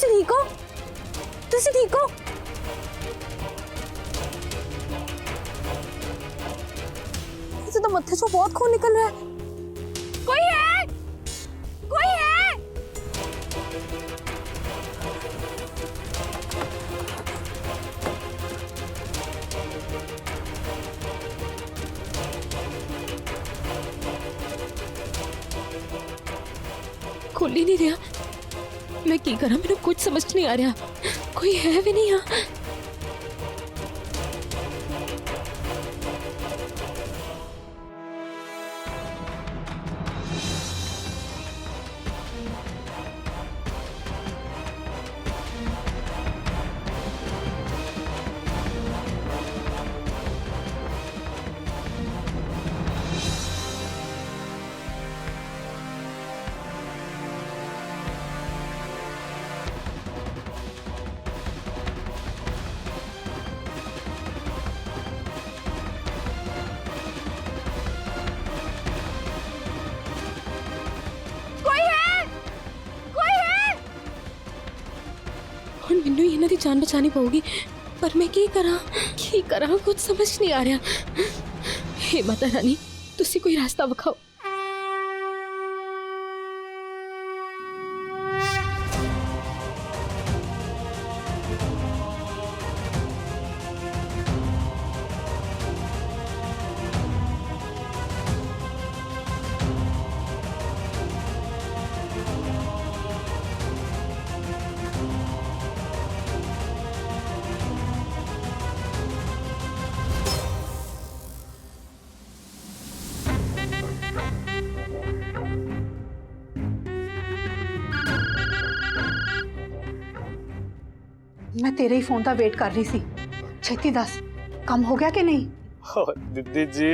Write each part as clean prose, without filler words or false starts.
तुसी ठीक हो? तुसी ठीक हो? इसे तो मत्थे से बहुत खून निकल रहा है। कोई है? कोई है? खुल ही नहीं रहा। मैं की करा, मेरे कुछ समझ नहीं आ रहा। कोई है भी नहीं यहाँ। मैनू इन्हां दी जान बचानी पऊगी, पर मैं की करा कुछ समझ नहीं आ रहा। हे माता रानी, तुसी कोई रास्ता विखाओ। मैं तेरे ही फोन का वेट कर रही सी। छेती दस, काम हो गया कि नहीं? दीदी जी,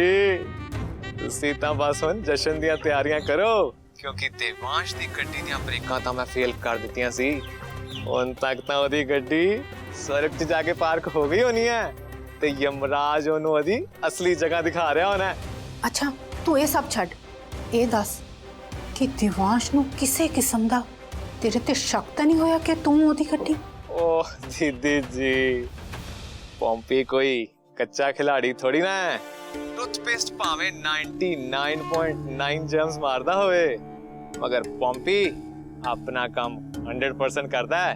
तुसी तां बस हुण जशन दियां तैयारियां करो, क्योंकि देवांश दी गड्डी दियां ब्रेकां तां मैं फेल कर दित्तियां सी। हुण तक तां ओदी गड्डी सड़क 'च जाके पार्क हो गई होनी है ते यमराज ओनू ओदी असली जगह दिखा रहा होना है। अच्छा तू ये सब छड़, ये दस कि देवांश नू किसे किस्म दा तेरे ते शक तां नहीं होया कि तू ओदी गड्डी? ओह दीदी जी, पॉम्पी कोई कच्चा खिलाड़ी थोड़ी ना है। टूथपेस्ट भावे 99.9 जर्म्स मारदा होवे, मगर पॉम्पी अपना काम 100% करदा है।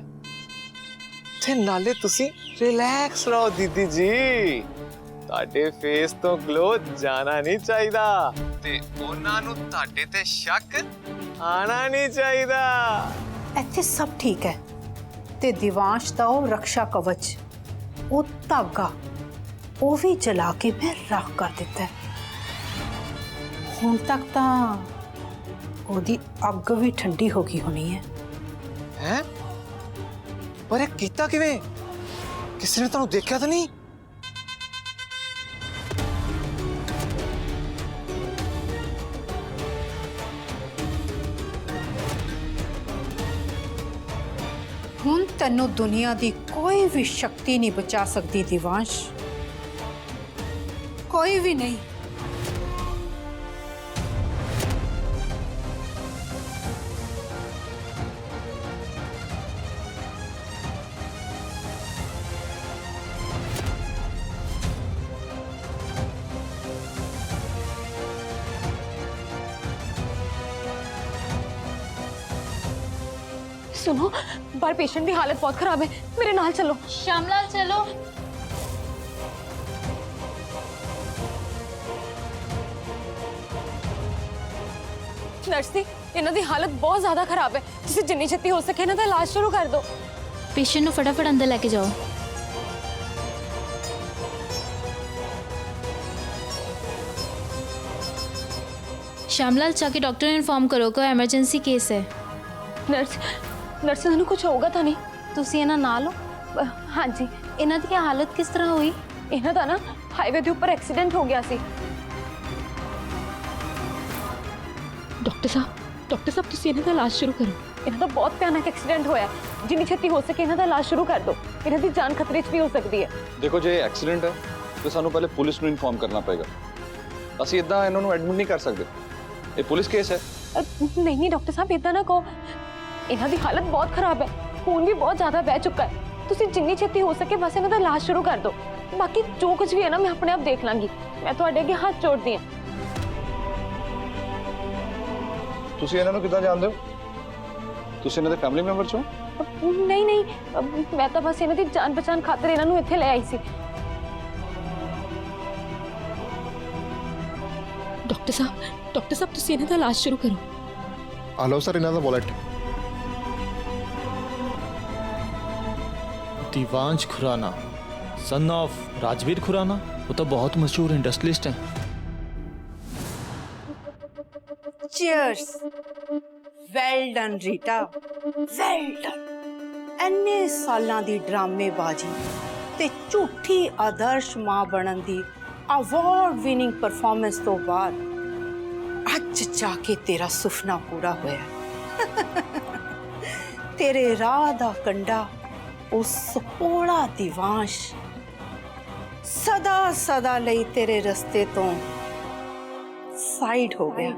ते नाले तुसी रिलैक्स रहो दीदी जी, ताडे फेस तो ग्लो जाना नहीं चाहिदा ते ओना नु ताडे ते शक आना नहीं चाहिदा। इत्थे सब ठीक है ते देवांश दा ओ रक्षा कवच, ओ धागा, ओ भी जला के मैं राख कर दिता है। हुण तक तां ओदी अग भी ठंडी हो गई होनी है। हैं? पर ये कीता किवें? किसी ने तुहानू देखा तो नहीं? हुण तैनू दुनिया दी कोई भी शक्ति नहीं बचा सकती देवांश, कोई भी नहीं। सुनो, बाहर पेशेंट की हालत बहुत खराब है, मेरे नाल चलो। श्यामलाल चलो। नर्स जी, इन्हां दी हालत बहुत ज्यादा खराब है, जिसे जिन्नी छेती हो सके इन्हां दा इलाज शुरू कर दो। पेशेंट को फटाफट अंदर लेके जाओ। श्यामलाल, जाके डॉक्टर ने इन्फॉर्म करो कोई एमरजेंसी केस है। नर्स इन्हां कुछ होगा तो नहीं? तुसी इन्हां नाल हो? हाँ जी। इन्हां दी हालत किस तरह हुई? इन्हां दा ना हाईवे के ऊपर एक्सीडेंट हो गया सी। डॉक्टर साहब तुसी इन्हां दा इलाज शुरू करो। इन्हां दा बहुत भयानक एक्सीडेंट होया, जिन्नी छेती हो सके इन्हां दा इलाज शुरू कर दो। इन्हां दी जान खतरे 'च भी हो सकती है। देखो जे एक्सीडेंट है तो सानू पहले पुलिस नूं इन्फॉर्म करना पड़ेगा। असीं इदां इन्हां नूं एडमिट नहीं कर सकते, ये पुलिस केस है। नहीं डॉक्टर साहब, इतना ना कहो, इन्हां दी हालत बहुत खराब है। खून भी बहुत ज्यादा बह चुका है। ਤੁਸੀਂ ਜਿੰਨੀ ਛੇਤੀ ਹੋ ਸਕੇ ਬਸ ਇਹਨਾਂ ਦਾ ਇਲਾਜ ਸ਼ੁਰੂ ਕਰ ਦਿਓ। ਬਾਕੀ ਜੋ ਕੁਝ ਵੀ ਹੈ ਨਾ ਮੈਂ ਆਪਣੇ ਆਪ ਦੇਖ ਲਾਂਗੀ। ਮੈਂ ਤੁਹਾਡੇ ਅੱਗੇ ਹੱਥ ਜੋੜਦੀ ਹਾਂ। ਤੁਸੀਂ ਇਹਨਾਂ ਨੂੰ ਕਿੱਦਾਂ ਜਾਣਦੇ ਹੋ? ਤੁਸੀਂ ਇਹਨਾਂ ਦੇ ਫੈਮਿਲੀ ਮੈਂਬਰ છો? ਨਹੀਂ ਨਹੀਂ ਮੈਂ ਤਾਂ ਬਸ ਇਹਨਾਂ ਦੀ ਜਾਨ ਪਛਾਣ ਖਾਤਰ ਇਹਨਾਂ ਨੂੰ ਇੱਥੇ ਲੈ ਆਈ ਸੀ। ਡਾਕਟਰ ਸਾਹਿਬ ਤੁਸੀਂ ਇਹਨਾਂ ਦਾ ਇਲਾਜ ਸ਼ੁਰੂ ਕਰੋ। ਆ ਲਓ ਸਰ ਇਹਨਾਂ ਦਾ wallet. Divansh Khurana son of Rajveer Khurana, वो तो बहुत मशहूर इंडस्ट्रियलिस्ट हैं। Cheers. Well done Rita, well done. ਇੰਨੇ ਸਾਲਾਂ ਦੀ ਡਰਾਮੇਬਾਜ਼ੀ ਤੇ ਝੂਠੀ ਆਦਰਸ਼ ਮਾਂ ਬਣਨ ਦੀ ਅਵਾਰਡ ਵਿਨਿੰਗ ਪਰਫਾਰਮੈਂਸ ਤੋਂ ਬਾਅਦ ਅੱਜ ਜਾ ਕੇ ਤੇਰਾ ਸੁਪਨਾ ਪੂਰਾ ਹੋਇਆ। ਤੇਰੇ ਰਾਹ ਦਾ ਕੰਡਾ ਉਸ ਭੋਲਾ ਦਿਵਾਂਸ਼ ਸਦਾ ਸਦਾ ਲਈ ਤੇਰੇ ਰਸਤੇ ਤੋਂ ਸਾਈਡ ਹੋ ਗਿਆ।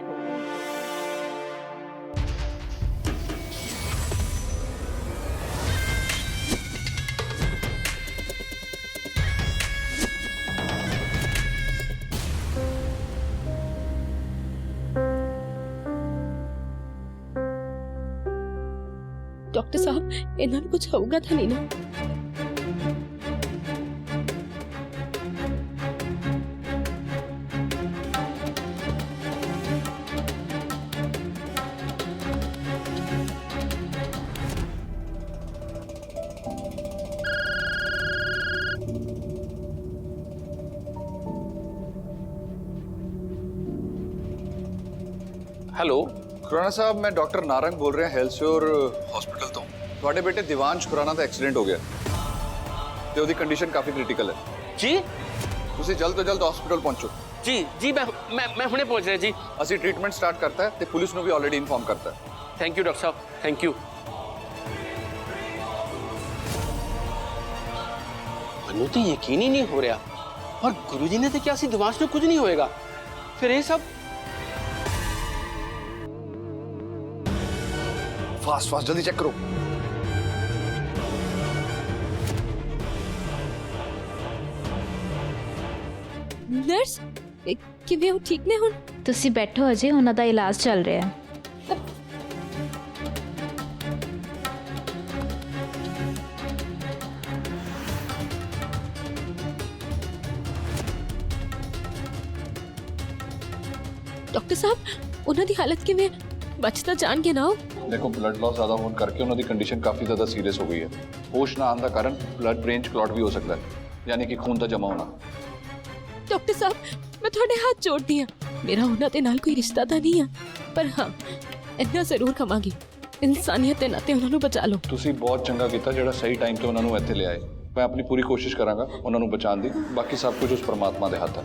ਡਾਕਟਰ ਸਾਹਿਬ ਇਹਨਾਂ ਨੂੰ ਕੁਝ ਹੋਊਗਾ ਤਾਂ ਨਹੀਂ ਨਾ? हेलो खुराना साहब, मैं डॉक्टर नारंग बोल रहे हैं हेल्थ श्योर हॉस्पिटल तो। ਤੁਹਾਡੇ ਬੇਟੇ ਦਿਵਾਂਸ਼ ਖੁਰਾਨਾ ਦਾ ਐਕਸੀਡੈਂਟ ਹੋ ਗਿਆ ਤੇ ਉਹਦੀ ਕੰਡੀਸ਼ਨ ਕਾਫੀ ਕ੍ਰਿਟੀਕਲ ਹੈ। जी ਤੁਸੀਂ ਜਲਦ ਤੋਂ ਜਲਦ ਹਸਪੀਟਲ ਪਹੁੰਚੋ। जी जी मैं हुणे पहुंच रहा जी। ਅਸੀਂ ਟ੍ਰੀਟਮੈਂਟ ਸਟਾਰਟ ਕਰਤਾ ਹੈ ਤੇ ਪੁਲਿਸ ਨੂੰ ਵੀ ਆਲਰੇਡੀ ਇਨਫੋਰਮ ਕਰਤਾ ਹੈ। थैंक यू डॉक्टर साहब, थैंक यू। मनु तो यकीन ही नहीं हो रहा। और गुरुजी ने तो क्या सी दिमाग में कुछ नहीं होएगा। फिर ये सब फास्ट फास्ट जल्दी चेक करो। ਨਰਸ ਕਿਵੇਂ ਹੋ? ਠੀਕ ਨੇ ਹੁਣ? ਤੁਸੀਂ ਬੈਠੋ, ਅਜੇ ਉਹਨਾਂ ਦਾ ਇਲਾਜ ਚੱਲ ਰਿਹਾ ਹੈ। ਡਾਕਟਰ ਸਾਹਿਬ ਉਹਨਾਂ ਦੀ ਹਾਲਤ ਕਿਵੇਂ? ਬਚ ਤਾਂ ਜਾਣਗੇ ਨਾ ਉਹ? देखो, ब्लड लॉस ज्यादा होने करके उन्होंने कंडीशन काफी ज्यादा सीरियस हो गई है। होश ना आने का कारण ब्लड ब्रेन च क्लॉट भी हो सकता है, यानी कि खून का जमा होना। ਡਾਕਟਰ ਸਾਹਿਬ ਮੈਂ ਤੁਹਾਡੇ ਹੱਥ ਜੋੜਦੀ ਹਾਂ। ਮੇਰਾ ਉਹਨਾਂ ਦੇ ਨਾਲ ਕੋਈ ਰਿਸ਼ਤਾ ਤਾਂ ਨਹੀਂ ਆ, ਪਰ ਹਾਂ ਇੰਨਾ ਜ਼ਰੂਰ ਕਵਾਂਗੀ ਇਨਸਾਨੀਅਤ ਦੇ ਨਾਤੇ ਉਹਨਾਂ ਨੂੰ ਬਚਾ ਲਓ। ਤੁਸੀਂ ਬਹੁਤ ਚੰਗਾ ਕੀਤਾ ਜਿਹੜਾ ਸਹੀ ਟਾਈਮ ਤੇ ਉਹਨਾਂ ਨੂੰ ਇੱਥੇ ਲਿਆਏ। ਮੈਂ ਆਪਣੀ ਪੂਰੀ ਕੋਸ਼ਿਸ਼ ਕਰਾਂਗਾ ਉਹਨਾਂ ਨੂੰ ਬਚਾਉਣ ਦੀ। ਬਾਕੀ ਸਭ ਕੁਝ ਉਸ ਪਰਮਾਤਮਾ ਦੇ ਹੱਥ ਹੈ।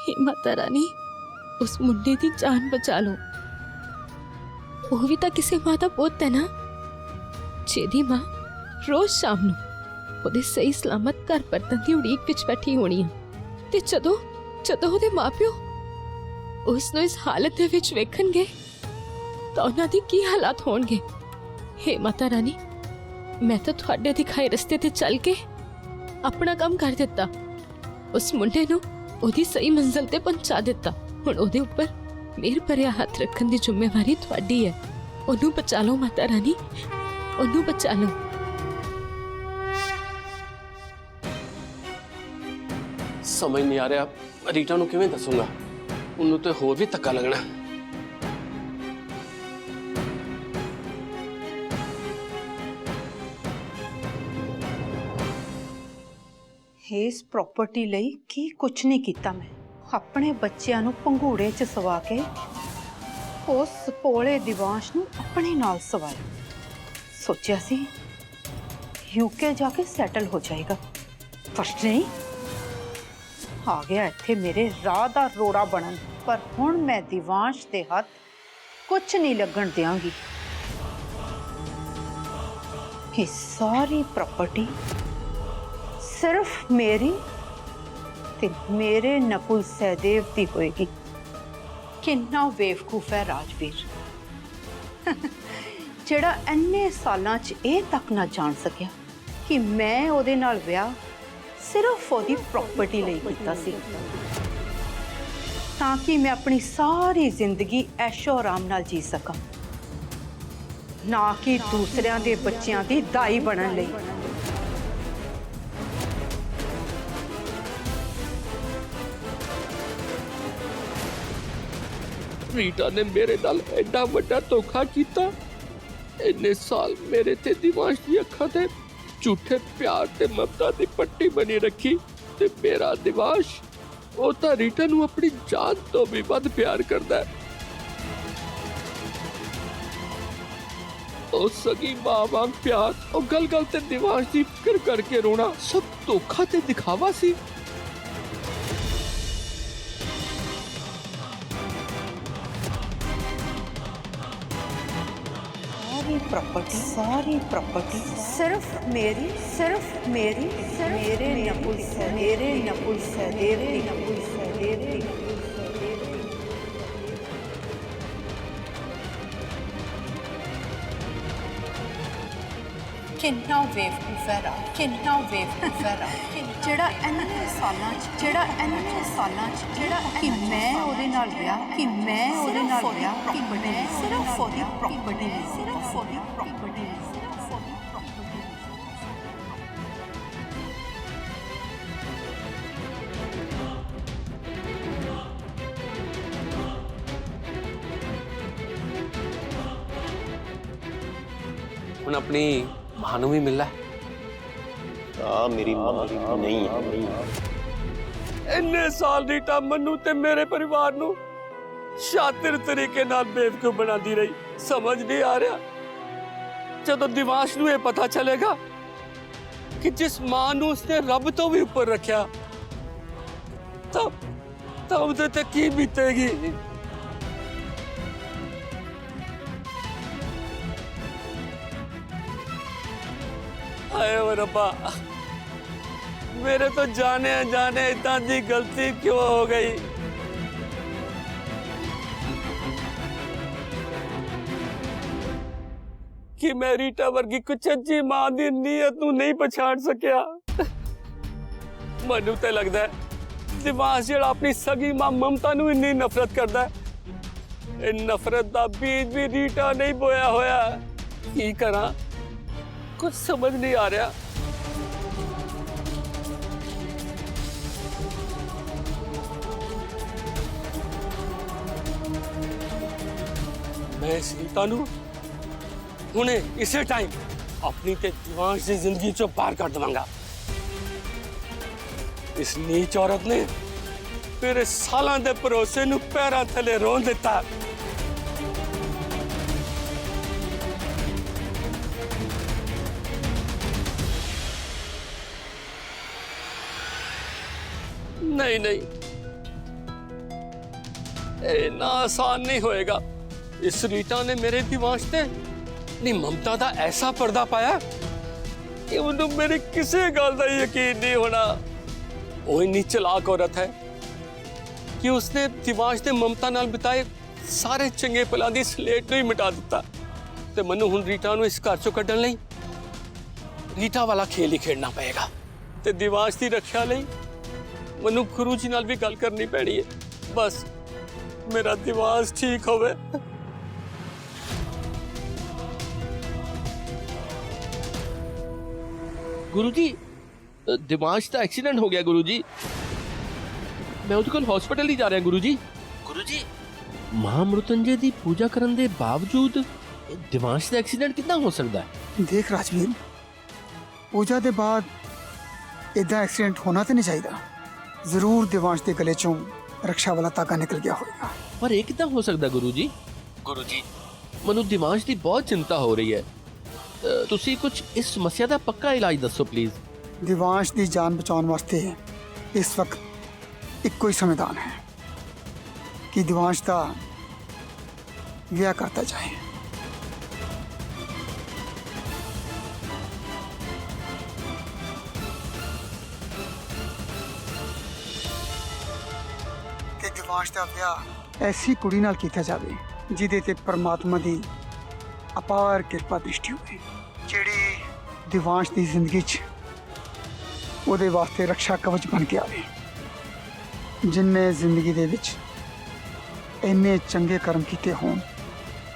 हे माता रानी उस मुंडे की जान बचा लो। वो भी तो किसी मां का पुੱਤ है ना, जेदी मां रोज शाम ਨੂੰ ਉਹਦੇ ਸਹੀ ਸਲਾਮਤ ਘਰ ਪਰਤਣ ਦੀ ਉਡੀਕ ਵਿੱਚ ਬੈਠੀ ਹੋਣੀ ਆ ਤੇ ਜਦੋਂ ਉਹਦੇ ਮਾਪਿਓ ਉਸ ਨੂੰ ਇਸ ਹਾਲਤ ਦੇ ਵਿੱਚ ਵੇਖਣਗੇ ਤਾਂ ਉਹਨਾਂ ਦੀ ਕੀ ਹਾਲਾਤ ਹੋਣਗੇ। हे माता रानी मैं तो ਤੁਹਾਡੇ ਦਿਖਾਏ ਰਸਤੇ ਤੇ ਚੱਲ ਕੇ ਆਪਣਾ ਕੰਮ ਕਰ ਦਿੱਤਾ। ਉਸ ਮੁੰਡੇ ਨੂੰ ਉਹਦੀ ਸਹੀ ਮੰਜ਼ਿਲ ਤੇ ਪਹੁੰਚਾ ਦਿੱਤਾ। ਹੁਣ ਉਹਦੇ ਉੱਪਰ ਮੇਰ ਭਰਿਆ ਹੱਥ ਰੱਖਣ ਦੀ ਜ਼ਿੰਮੇਵਾਰੀ ਤੁਹਾਡੀ ਹੈ। ਉਹਨੂੰ ਬਚਾ ਲਓ ਮਾਤਾ ਰਾਣੀ, ਉਹਨੂੰ ਬਚਾ ਲਓ। समझ नहीं आ रहा रीटा ਨੂੰ ਕਿਵੇਂ ਦੱਸੂਗਾ। ਉਹਨੂੰ ਤੇ ਹੋਰ ਵੀ ਧੱਕਾ ਲੱਗਣਾ। ਇਸ ਪ੍ਰਾਪਰਟੀ ਲਈ ਕੀ ਕੁਛ ਨਹੀਂ ਕੀਤਾ ਮੈਂ। ਆਪਣੇ ਬੱਚਿਆਂ ਨੂੰ ਪੰਘੂੜੇ 'ਚ ਸਵਾ ਕੇ ਉਸ ਭੋਲੇ ਦਿਵਾਂਸ਼ ਨੂੰ ਆਪਣੇ ਨਾਲ ਸਵਾਇਆ। ਸੋਚਿਆ ਸੀ ਯੂਕੇ ਜਾ ਕੇ ਸੈਟਲ ਹੋ ਜਾਏਗਾ, ਪਰ ਨਹੀਂ, ਆ ਗਿਆ ਇੱਥੇ ਮੇਰੇ ਰਾਹ ਦਾ ਰੋੜਾ ਬਣਨ, ਪਰ ਹੁਣ ਮੈਂ ਦਿਵਾਂਸ਼ ਦੇ ਹੱਥ ਕੁਛ ਨਹੀਂ ਲੱਗਣ ਦਿਆਂਗੀ। ਇਹ ਸਾਰੀ ਪ੍ਰਾਪਰਟੀ ਸਿਰਫ ਮੇਰੀ ਤੇ ਮੇਰੇ ਨਕੁਲ ਸਹਿਦੇਵ ਦੀ ਹੋਏਗੀ। ਕਿੰਨਾ ਬੇਵਕੂਫ ਹੈ ਰਾਜਵੀਰ, ਜਿਹੜਾ ਇੰਨੇ ਸਾਲਾਂ 'ਚ ਇਹ ਤੱਕ ਨਾ ਜਾਣ ਸਕਿਆ ਕਿ ਮੈਂ ਉਹਦੇ ਨਾਲ ਵਿਆਹ ਸਿਰਫ ਉਹਦੀ ਪ੍ਰਾਪਰਟੀ ਲਈ ਕੀਤਾ ਸੀ, ਤਾਂ ਕਿ ਮੈਂ ਆਪਣੀ ਸਾਰੀ ਜ਼ਿੰਦਗੀ ਐਸ਼ੋ ਆਰਾਮ ਨਾਲ ਜੀ ਸਕਾਂ, ਨਾ ਕਿ ਦੂਸਰਿਆਂ ਦੇ ਬੱਚਿਆਂ ਦੀ ਦਾਈ ਬਣਨ ਲਈ। ਰੀਟਾ ਨੇ ਮੇਰੇ ਨਾਲ ਐਡਾ ਵੱਡਾ ਧੋਖਾ ਕੀਤਾ। ਇੰਨੇ ਸਾਲ ਮੇਰੇ ਤੇ ਦਿਵਾਂਸ਼ ਦੀ ਅੱਖਾਂ ਤੇ ਝੂਠੇ ਪਿਆਰ ਤੇ ਮਮਤਾ ਦੀ ਪੱਟੀ ਬਣੀ ਰੱਖੀ, ਤੇ ਮੇਰਾ ਦਿਵਾਂਸ਼ ਉਹ ਤਾਂ ਰੀਟਾ ਨੂੰ ਆਪਣੀ ਜਾਨ ਤੋਂ ਵੀ ਵੱਧ ਪਿਆਰ ਕਰਦਾ ਹੈ। ਉਹ ਸਗੀ ਮਾਂ ਵਾਂਗ ਪਿਆਰ, ਉਹ ਗਲ ਗਲ ਤੇ ਦਿਵਾਂਸ਼ ਦੀ ਫਿਕਰ ਕਰਕੇ ਰੋਣਾ, ਸਭ ਧੋਖਾ ਤੇ ਦਿਖਾਵਾ ਸੀ। सारी प्रॉपर्टी सिर्फ मेरी मेरे नकुल सहदेव की। किन्ना बेवकूफ है राज, किन्ना बेवकूफ है राज, ਜਿਹੜਾ ਇੰਨੇ ਸਾਲਾਂ 'ਚ ਕਿ ਮੈਂ ਉਹਦੇ ਨਾਲ ਵਿਆਹ ਸਿਰਫ ਉਹਦੀ ਪ੍ਰਾਪਰਟੀ ਲਈ। ਹੁਣ ਆਪਣੀ ਮਾਂ ਨੂੰ ਵੀ ਮਿਲਣਾ। ਆ ਮੇਰੀ ਮਾਂ ਨਹੀਂ ਹੈ। ਇੰਨੇ ਸਾਲ ਰੀਟਾ ਮੈਨੂੰ ਤੇ ਮੇਰੇ ਪਰਿਵਾਰ ਨੂੰ ਸ਼ਾਤਿਰ ਤਰੀਕੇ ਨਾਲ ਬੇਵਕੂਫ ਬਣਾਉਂਦੀ ਰਹੀ। ਸਮਝ ਨਹੀਂ ਆ ਰਿਹਾ, ਜਦੋਂ ਦਿਵਾਂਸ਼ ਨੂੰ ਇਹ ਪਤਾ ਚੱਲੇਗਾ ਕਿ ਜਿਸ ਮਾਂ ਨੂੰ ਉਸਨੇ ਰੱਬ ਤੋਂ ਵੀ ਉੱਪਰ ਰੱਖਿਆ, ਤਾਂ ਉਹਦੇ ਤੇ ਕੀ ਬੀਤੇਗੀ। ਹਾਏ ਓ ਰੱਬਾ, मेरे तो जाने अनजाने इतना दी गलती क्यों हो गई। कि मैं रीटा वर्गी कुछ अच्छी मां दी नीयत नूं नहीं पछाण सकिया। मैनूं ते लगदा है दिवांश जिहड़ा अपनी सगी मां ममता नूं इन्नी नफरत करदा है, इस नफरत दा बीज भी रीटा नहीं बोया होया। की करा, कुछ समझ नहीं आ रहा। मैं इस रीता नूं हुणे इसे टाइम अपनी ते दिवांश की जिंदगी चो बाहर कर देवांगा। इस नीच औरत ने मेरे सालां दे भरोसे नूं पैरां थले रोन दिता। नहीं नहीं, इतना आसान नहीं होएगा। इस रीटा ने मेरे दिवांश ते नी ममता दा ऐसा पर्दा पाया कि उन्हें मेरी किसी गल दा यकीन नहीं होना। वो इन्नी चलाक औरत है कि उसने दिवांश ते ममता नाल बिताए सारे चंगे पलां दी स्लेट नूं ही मिटा दिता। ते मैनूं हुण रीटा नूं इस घर चों कड्ढण लई रीटा वाला खेल ही खेडना पएगा। ते दिवांश दी रक्षा लई मैनूं गुरु जी नाल भी गल करनी पैनी है। बस मेरा दिवांश ठीक होवे। गुरुजी, दिवांश का एक्सीडेंट हो गया गुरुजी। मैं उसके हॉस्पिटल ही जा रहा गुरुजी। गुरुजी, मां मृत्युंजय दी पूजा करने के बावजूद दिवांश का एक्सीडेंट कितना हो सकता है? देख राजवीर, पूजा के बाद इदा एक्सीडेंट होना तो नहीं चाहिए। जरूर दिवांश के गले चों रक्षा वाला धागा निकल गया होगा। पर यह कितना हो सकता गुरुजी? गुरुजी, मनु दिवांश की बहुत चिंता हो रही है। तुसी कुछ इस समस्या का पक्का इलाज दसो प्लीज। दिवांश की जान बचाने वास्ते इस वक्त ਇੱਕੋ ਹੀ ਸੰਵਿਧਾਨ ਹੈ ਕਿ ਦਿਵਾਂਸ਼ ਦਾ ਵਿਆਹ ਕਰਤਾ ਜਾਏ। ਤੇ ਦਿਵਾਂਸ਼ ਦਾ ਵਿਆਹ ਐਸੀ ਕੁੜੀ ਨਾਲ ਕੀਤਾ ਜਾਵੇ ਜਿਹਦੇ ਤੇ ਪਰਮਾਤਮਾ ਦੀ ਅਪਾਰ ਕਿਰਪਾ ਦ੍ਰਿਸ਼ਟੀ ਹੋਵੇ, ਜਿਹੜੀ ਦਿਵਾਂਸ਼ ਦੀ ਜ਼ਿੰਦਗੀ 'ਚ ਉਹਦੇ ਵਾਸਤੇ ਰਕਸ਼ਾ ਕਵਚ ਬਣ ਕੇ ਆਵੇ। ਜਿੰਨੇ ਜ਼ਿੰਦਗੀ ਦੇ ਵਿੱਚ ਇੰਨੇ ਚੰਗੇ ਕਰਮ ਕੀਤੇ ਹੋਣ,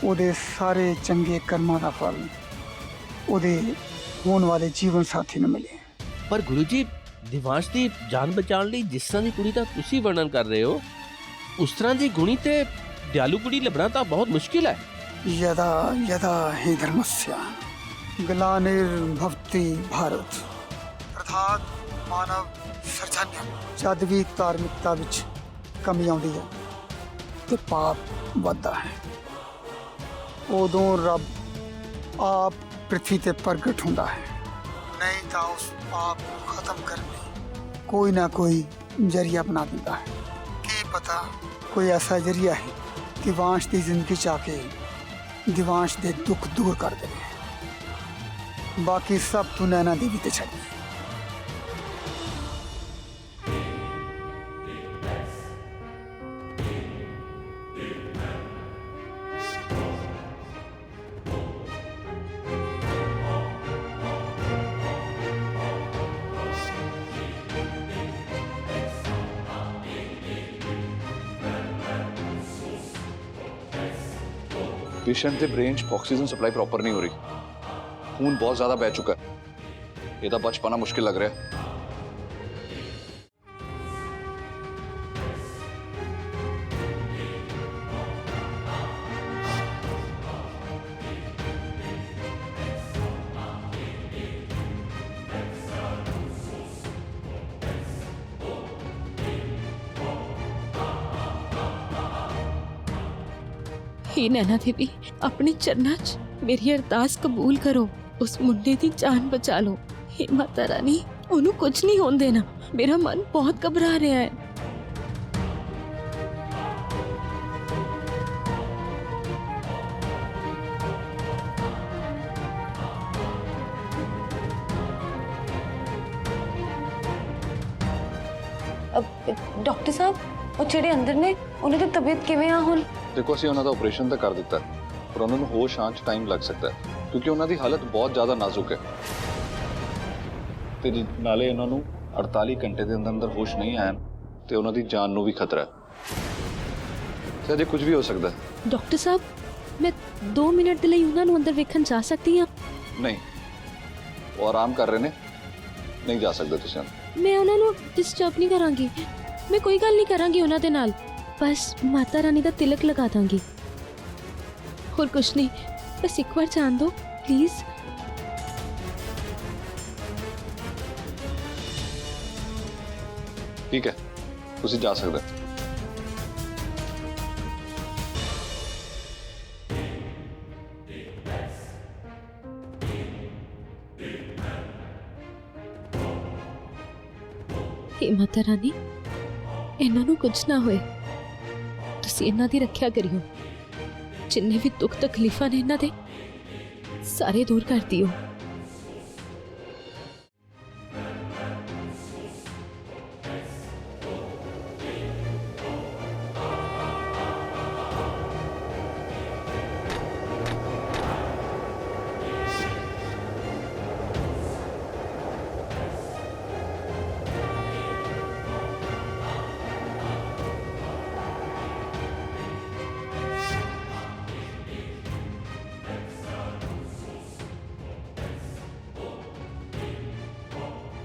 ਉਹਦੇ ਸਾਰੇ ਚੰਗੇ ਕਰਮਾਂ ਦਾ ਫਲ ਉਹਦੇ ਹੋਣ ਵਾਲੇ ਜੀਵਨ ਸਾਥੀ ਨੂੰ ਮਿਲੇ। ਪਰ ਗੁਰੂ ਜੀ, ਦਿਵਾਂਸ਼ ਦੀ ਜਾਨ ਬਚਾਉਣ ਲਈ ਜਿਸ ਤਰ੍ਹਾਂ ਦੀ ਕੁੜੀ ਦਾ ਤੁਸੀਂ ਵਰਣਨ ਕਰ ਰਹੇ ਹੋ, ਉਸ ਤਰ੍ਹਾਂ ਦੀ ਗੁਣੀ ਤੇ ਦਿਆਲੂ ਕੁੜੀ ਲੱਭਣਾ ਤਾਂ ਬਹੁਤ ਮੁਸ਼ਕਿਲ ਹੈ। यदा यदा हि धर्मस्य ग्लानिर्भवति भारत अर्थात मानव ਸਰਜਨ ਜਦ ਵੀ ਧਾਰਮਿਕਤਾ ਵਿੱਚ ਕਮੀ ਆਉਂਦੀ ਹੈ ਤੇ ਪਾਪ ਵੱਧਦਾ ਹੈ, ਉਦੋਂ ਰੱਬ ਆਪ ਪ੍ਰithvi ਤੇ ਪ੍ਰਗਟ ਹੁੰਦਾ ਹੈ। ਨਹੀਂ ਤਾਂ ਉਸ ਪਾਪ ਨੂੰ ਖਤਮ ਕਰਨ ਲਈ ਕੋਈ ਨਾ ਕੋਈ ਜਰੀਆ ਬਣਾ ਦਿੰਦਾ ਹੈ। ਕੀ ਪਤਾ ਕੋਈ ਐਸਾ ਜਰੀਆ ਹੈ ਕਿ ਦਿਵਾਂਸ਼ ਦੀ ਜ਼ਿੰਦਗੀ 'ਚ ਆ ਕੇ ਦਿਵਾਂਸ਼ ਦੇ ਦੁੱਖ ਦੂਰ ਕਰ ਦੇਵੇ। ਬਾਕੀ ਸਭ ਤੂੰ ਨੈਣਾ ਦੇਵੀ ਤੇ ਛੱਡ ਦੇ। पेशेंट के ब्रेन च ऑक्सीजन सप्लाई प्रॉपर नहीं हो रही, खून बहुत ज्यादा बह चुका है, ਇਹਦਾ ਬਚ ਪਾਣਾ ਮੁਸ਼ਕਿਲ ਲੱਗ ਰਿਹਾ ਹੈ। हे नैना देवी, अपने चरना च मेरी अरदास कबूल करो, उस मुंडे दी जान बचा लो। हे माता रानी, ओनू कुछ नहीं होने देना, मेरा मन बहुत घबरा रहा है। डॉक्टर साहब, ਉਹ ਜਿਹੜੇ ਅੰਦਰ ਨੇ ਉਹਨਾਂ ਦੀ ਤਬੀਅਤ ਕਿਵੇਂ ਆ ਹੁਣ? ਦੇਖੋ, ਅਸੀਂ ਉਹਨਾਂ ਦਾ ਆਪਰੇਸ਼ਨ ਤਾਂ ਕਰ ਦਿੱਤਾ, ਪਰ ਉਹਨਾਂ ਨੂੰ ਹੋਸ਼ ਆਉਣ 'ਚ ਟਾਈਮ ਲੱਗ ਸਕਦਾ ਹੈ, ਕਿਉਂਕਿ ਉਹਨਾਂ ਦੀ ਹਾਲਤ ਬਹੁਤ ਜ਼ਿਆਦਾ ਨਾਜ਼ੁਕ ਹੈ ਤੇ ਨਾਲੇ ਉਹਨਾਂ ਨੂੰ 48 ਘੰਟੇ ਦੇ ਅੰਦਰ ਹੋਸ਼ ਨਹੀਂ ਆਇਆ ਤੇ ਉਹਨਾਂ ਦੀ ਜਾਨ ਨੂੰ ਵੀ ਖਤਰਾ ਹੈ ਤੇ ਅਜੇ ਕੁਝ ਵੀ ਹੋ ਸਕਦਾ ਹੈ। डॉक्टर साहब, मैं 2 मिनट ਦੇ ਲਈ ਉਹਨਾਂ ਨੂੰ ਅੰਦਰ ਵੇਖਣ ਜਾ ਸਕਦੀ ਹਾਂ? ਨਹੀਂ, ਉਹ ਆਰਾਮ ਕਰ ਰਹੇ ਨੇ, ਨਹੀਂ ਜਾ ਸਕਦੇ ਤੁਸੀਂ ਅੰਦਰ। ਮੈਂ ਉਹਨਾਂ ਨੂੰ ਡਿਸਟਰਬ ਨਹੀਂ ਕਰਾਂਗੀ, मैं कोई गल नहीं करांगी उन्हां दे नाल, बस माता रानी का तिलक लगा दांगी, होर कुछ नहीं। बस एक बार जान दो प्लीज। ठीक है, तुसी जा सकते। हे माता रानी, ਇਹਨਾਂ ਨੂੰ ਕੁਝ ਨਾ ਹੋਏ, ਤੁਸੀਂ ਇਹਨਾਂ ਦੀ ਰੱਖਿਆ ਕਰਿਓ। ਜਿੰਨੇ ਵੀ ਦੁੱਖ ਤਕਲੀਫਾਂ ਨੇ ਇਹਨਾਂ ਦੇ ਸਾਰੇ ਦੂਰ ਕਰ ਦਿਓ।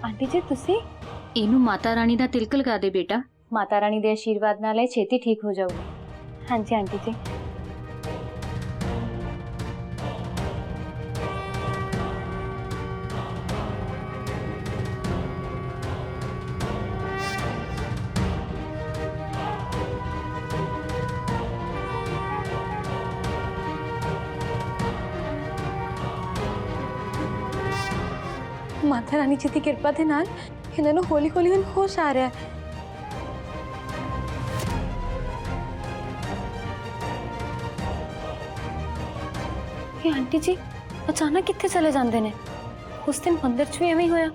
ਆਂਟੀ ਜੀ, ਤੁਸੀਂ ਇਹਨੂੰ ਮਾਤਾ ਰਾਣੀ ਦਾ ਤਿਲਕ ਲਗਾ ਦੇ ਬੇਟਾ। ਮਾਤਾ ਰਾਣੀ ਦੇ ਆਸ਼ੀਰਵਾਦ ਨਾਲ ਇਹ ਛੇਤੀ ਠੀਕ ਹੋ ਜਾਊਗਾ। ਹਾਂਜੀ ਆਂਟੀ ਜੀ। ਮਾਤਾ ਰਾਣੀ ਜੀ ਦੀ ਕਿਰਪਾ ਦੇ ਨਾਲ ਇਹਨਾਂ ਨੂੰ ਹੌਲੀ ਹੌਲੀ ਹੁਣ ਹੋਸ਼ ਆ ਰਿਹਾ ਹੈ। ਇਹ ਆਂਟੀ ਜੀ ਅਚਾਨਕ ਕਿੱਥੇ ਚਲੇ ਜਾਂਦੇ ਨੇ? ਉਸ ਦਿਨ ਮੰਦਿਰ 'ਚ ਵੀ ਐਵੇਂ ਹੀ ਹੋਇਆ।